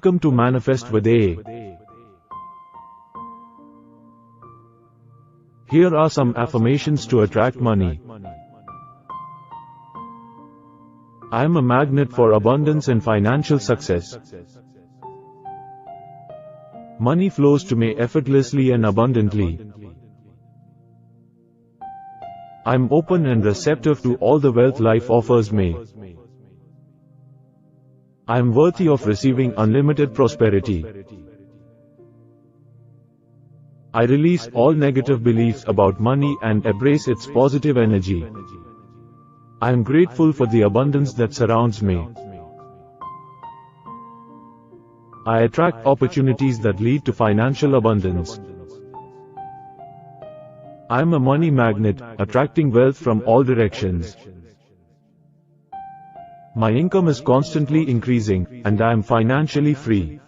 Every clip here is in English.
Welcome to Manifest with AA. Here are some affirmations to attract money. I am a magnet for abundance and financial success. Money flows to me effortlessly and abundantly. I am open and receptive to all the wealth life offers me. I am worthy of receiving unlimited prosperity. I release all negative beliefs about money and embrace its positive energy. I am grateful for the abundance that surrounds me. I attract opportunities that lead to financial abundance. I am a money magnet, attracting wealth from all directions. My income is constantly increasing, and I am financially free.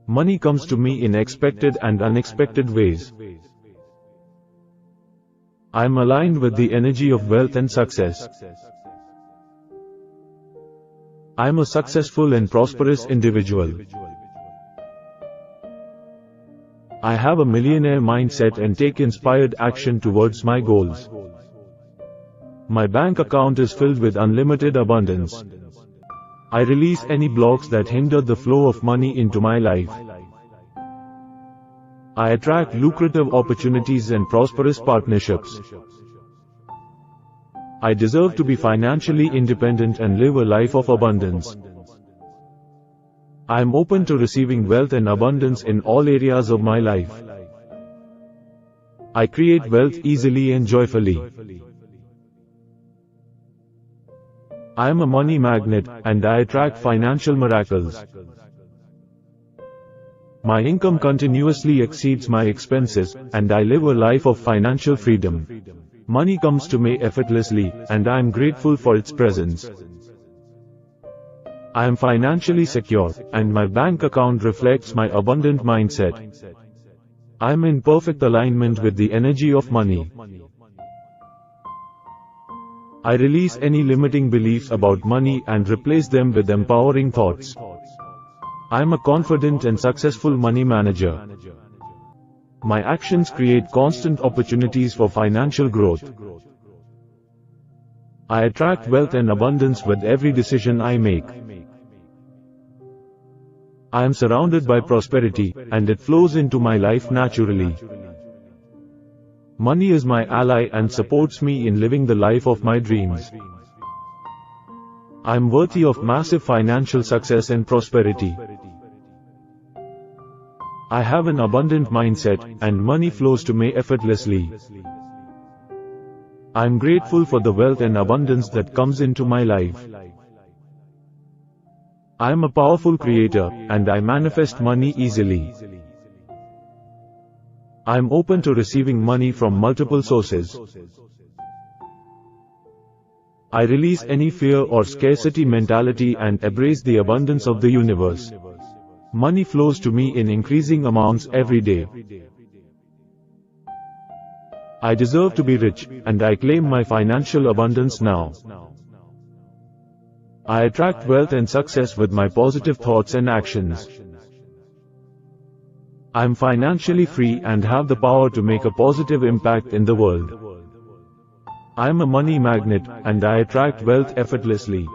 Money comes to me in expected and unexpected ways. I am aligned with the energy of wealth and success. I am a successful and prosperous individual. I have a millionaire mindset and take inspired action towards my goals. My bank account is filled with unlimited abundance. I release any blocks that hinder the flow of money into my life. I attract lucrative opportunities and prosperous partnerships. I deserve to be financially independent and live a life of abundance. I am open to receiving wealth and abundance in all areas of my life. I create wealth easily and joyfully. I am a money magnet, and I attract financial miracles. My income continuously exceeds my expenses, and I live a life of financial freedom. Money comes to me effortlessly, and I am grateful for its presence. I am financially secure, and my bank account reflects my abundant mindset. I am in perfect alignment with the energy of money. I release any limiting beliefs about money and replace them with empowering thoughts. I am a confident and successful money manager. My actions create constant opportunities for financial growth. I attract wealth and abundance with every decision I make. I am surrounded by prosperity, and it flows into my life naturally. Money is my ally and supports me in living the life of my dreams. I am worthy of massive financial success and prosperity. I have an abundant mindset, and money flows to me effortlessly. I am grateful for the wealth and abundance that comes into my life. I am a powerful creator, and I manifest money easily. I am open to receiving money from multiple sources. I release any fear or scarcity mentality and embrace the abundance of the universe. Money flows to me in increasing amounts every day. I deserve to be rich, and I claim my financial abundance now. I attract wealth and success with my positive thoughts and actions. I am financially free and have the power to make a positive impact in the world. I am a money magnet, and I attract wealth effortlessly.